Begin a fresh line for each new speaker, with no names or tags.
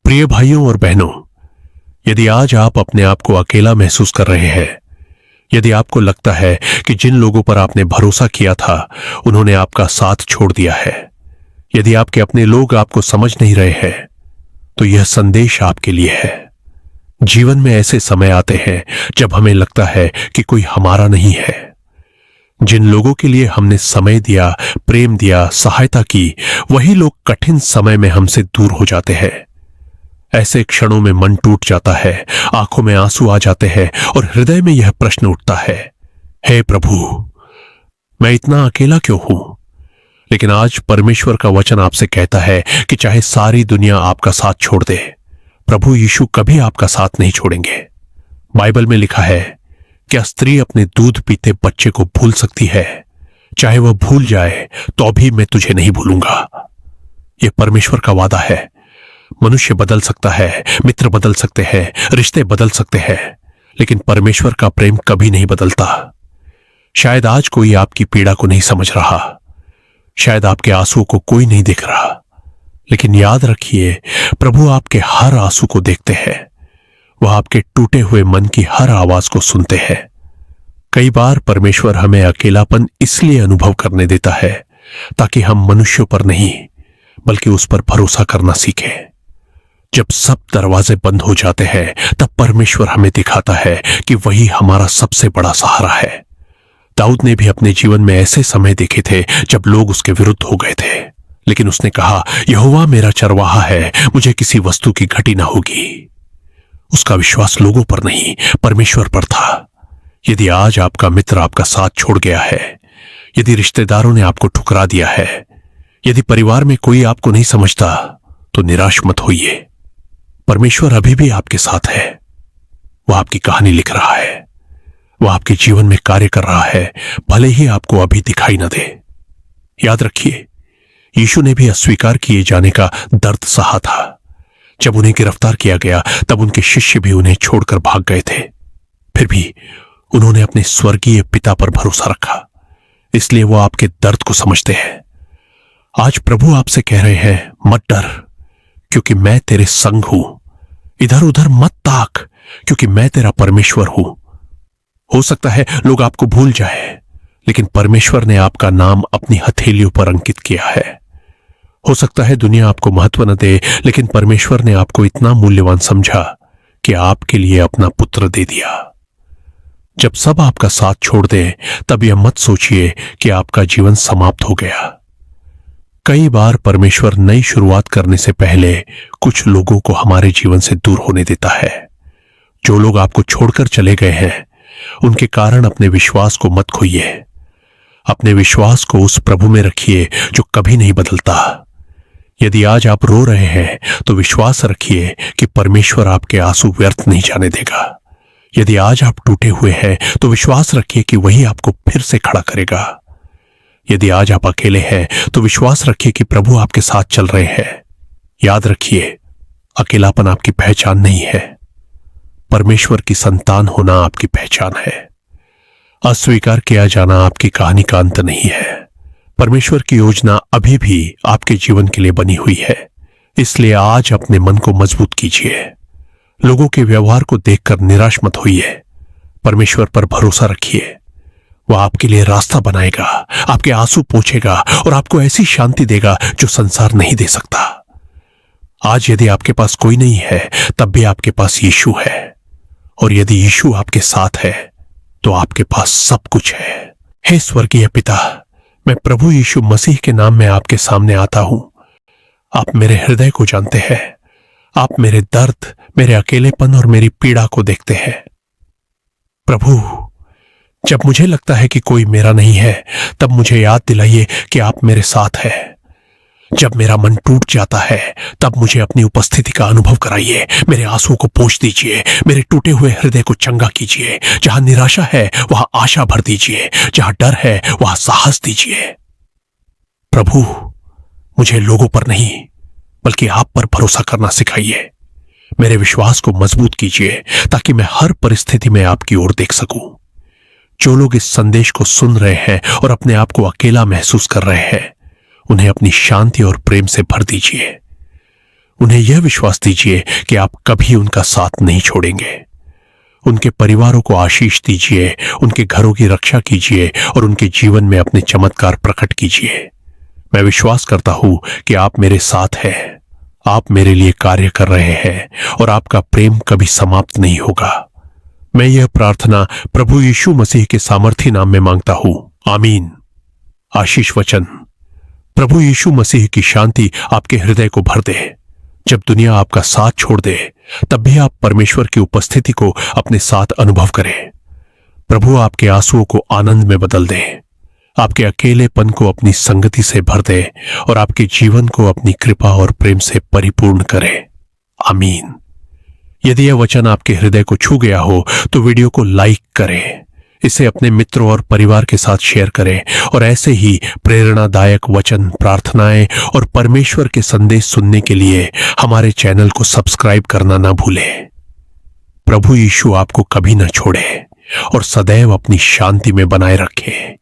प्रिय भाइयों और बहनों, यदि आज आप अपने आप को अकेला महसूस कर रहे हैं, यदि आपको लगता है कि जिन लोगों पर आपने भरोसा किया था उन्होंने आपका साथ छोड़ दिया है, यदि आपके अपने लोग आपको समझ नहीं रहे हैं, तो यह संदेश आपके लिए है। जीवन में ऐसे समय आते हैं जब हमें लगता है कि कोई हमारा नहीं है। जिन लोगों के लिए हमने समय दिया, प्रेम दिया, सहायता की, वही लोग कठिन समय में हमसे दूर हो जाते हैं। ऐसे क्षणों में मन टूट जाता है, आंखों में आंसू आ जाते हैं और हृदय में यह प्रश्न उठता है, हे प्रभु, मैं इतना अकेला क्यों हूं? लेकिन आज परमेश्वर का वचन आपसे कहता है कि चाहे सारी दुनिया आपका साथ छोड़ दे, प्रभु यीशु कभी आपका साथ नहीं छोड़ेंगे। बाइबल में लिखा है, क्या स्त्री अपने दूध पीते बच्चे को भूल सकती है? चाहे वह भूल जाए तो भी मैं तुझे नहीं भूलूंगा। यह परमेश्वर का वादा है। मनुष्य बदल सकता है, मित्र बदल सकते हैं, रिश्ते बदल सकते हैं, लेकिन परमेश्वर का प्रेम कभी नहीं बदलता। शायद आज कोई आपकी पीड़ा को नहीं समझ रहा, शायद आपके आंसुओं को कोई नहीं देख रहा, लेकिन याद रखिए, प्रभु आपके हर आंसू को देखते हैं। वह आपके टूटे हुए मन की हर आवाज को सुनते हैं। कई बार परमेश्वर हमें अकेलापन इसलिए अनुभव करने देता है ताकि हम मनुष्यों पर नहीं बल्कि उस पर भरोसा करना सीखें। जब सब दरवाजे बंद हो जाते हैं, तब परमेश्वर हमें दिखाता है कि वही हमारा सबसे बड़ा सहारा है। दाऊद ने भी अपने जीवन में ऐसे समय देखे थे जब लोग उसके विरुद्ध हो गए थे, लेकिन उसने कहा, यहोवा मेरा चरवाहा है, मुझे किसी वस्तु की घटी ना होगी। उसका विश्वास लोगों पर नहीं, परमेश्वर पर था। यदि आज आपका मित्र आपका साथ छोड़ गया है, यदि रिश्तेदारों ने आपको ठुकरा दिया है, यदि परिवार में कोई आपको नहीं समझता, तो निराश मत होइए। परमेश्वर अभी भी आपके साथ है। वह आपकी कहानी लिख रहा है, वह आपके जीवन में कार्य कर रहा है, भले ही आपको अभी दिखाई न दे। याद रखिए, यीशु ने भी अस्वीकार किए जाने का दर्द सहा था। जब उन्हें गिरफ्तार किया गया, तब उनके शिष्य भी उन्हें छोड़कर भाग गए थे। फिर भी उन्होंने अपने स्वर्गीय पिता पर भरोसा रखा, इसलिए वो आपके दर्द को समझते हैं। आज प्रभु आपसे कह रहे हैं, मत डर, क्योंकि मैं तेरे संग हूं। इधर उधर मत ताक, क्योंकि मैं तेरा परमेश्वर हूं। हो सकता है लोग आपको भूल जाए, लेकिन परमेश्वर ने आपका नाम अपनी हथेलियों पर अंकित किया है। हो सकता है दुनिया आपको महत्व न दे, लेकिन परमेश्वर ने आपको इतना मूल्यवान समझा कि आपके लिए अपना पुत्र दे दिया। जब सब आपका साथ छोड़ दें, तब यह मत सोचिए कि आपका जीवन समाप्त हो गया। कई बार परमेश्वर नई शुरुआत करने से पहले कुछ लोगों को हमारे जीवन से दूर होने देता है। जो लोग आपको छोड़कर चले गए हैं, उनके कारण अपने विश्वास को मत खोइए। अपने विश्वास को उस प्रभु में रखिए जो कभी नहीं बदलता। यदि आज आप रो रहे हैं, तो विश्वास रखिए कि परमेश्वर आपके आंसू व्यर्थ नहीं जाने देगा। यदि आज आप टूटे हुए हैं, तो विश्वास रखिए कि वही आपको फिर से खड़ा करेगा। यदि आज आप अकेले हैं, तो विश्वास रखिए कि प्रभु आपके साथ चल रहे हैं। याद रखिए, अकेलापन आपकी पहचान नहीं है, परमेश्वर की संतान होना आपकी पहचान है। अस्वीकार किया जाना आपकी कहानी का अंत नहीं है। परमेश्वर की योजना अभी भी आपके जीवन के लिए बनी हुई है, इसलिए आज अपने मन को मजबूत कीजिए। लोगों के व्यवहार को देखकर निराश मत होइए। परमेश्वर पर भरोसा रखिए। वह आपके लिए रास्ता बनाएगा, आपके आंसू पोंछेगा और आपको ऐसी शांति देगा जो संसार नहीं दे सकता। आज यदि आपके पास कोई नहीं है, तब भी आपके पास यीशु है, और यदि यीशु आपके साथ है, तो आपके पास सब कुछ है। हे स्वर्गीय पिता, मैं प्रभु यीशु मसीह के नाम में आपके सामने आता हूं। आप मेरे हृदय को जानते हैं। आप मेरे दर्द, मेरे अकेलेपन और मेरी पीड़ा को देखते हैं। प्रभु, जब मुझे लगता है कि कोई मेरा नहीं है, तब मुझे याद दिलाइए कि आप मेरे साथ हैं। जब मेरा मन टूट जाता है, तब मुझे अपनी उपस्थिति का अनुभव कराइए। मेरे आंसुओं को पोंछ दीजिए, मेरे टूटे हुए हृदय को चंगा कीजिए। जहां निराशा है, वहां आशा भर दीजिए। जहां डर है, वहां साहस दीजिए। प्रभु, मुझे लोगों पर नहीं बल्कि आप पर भरोसा करना सिखाइए। मेरे विश्वास को मजबूत कीजिए ताकि मैं हर परिस्थिति में आपकी ओर देख सकूं। जो लोग इस संदेश को सुन रहे हैं और अपने आप को अकेला महसूस कर रहे हैं, उन्हें अपनी शांति और प्रेम से भर दीजिए। उन्हें यह विश्वास दीजिए कि आप कभी उनका साथ नहीं छोड़ेंगे। उनके परिवारों को आशीष दीजिए, उनके घरों की रक्षा कीजिए और उनके जीवन में अपने चमत्कार प्रकट कीजिए। मैं विश्वास करता हूं कि आप मेरे साथ हैं, आप मेरे लिए कार्य कर रहे हैं और आपका प्रेम कभी समाप्त नहीं होगा। मैं यह प्रार्थना प्रभु यीशु मसीह के सामर्थी नाम में मांगता हूं, आमीन। आशीष वचन। प्रभु यीशु मसीह की शांति आपके हृदय को भर दे। जब दुनिया आपका साथ छोड़ दे, तब भी आप परमेश्वर की उपस्थिति को अपने साथ अनुभव करें। प्रभु आपके आंसुओं को आनंद में बदल दे, आपके अकेलेपन को अपनी संगति से भर दे और आपके जीवन को अपनी कृपा और प्रेम से परिपूर्ण करे, आमीन। यदि यह वचन आपके हृदय को छू गया हो तो वीडियो को लाइक करें, इसे अपने मित्रों और परिवार के साथ शेयर करें और ऐसे ही प्रेरणादायक वचन, प्रार्थनाएं और परमेश्वर के संदेश सुनने के लिए हमारे चैनल को सब्सक्राइब करना ना भूलें। प्रभु यीशु आपको कभी ना छोड़े और सदैव अपनी शांति में बनाए रखे।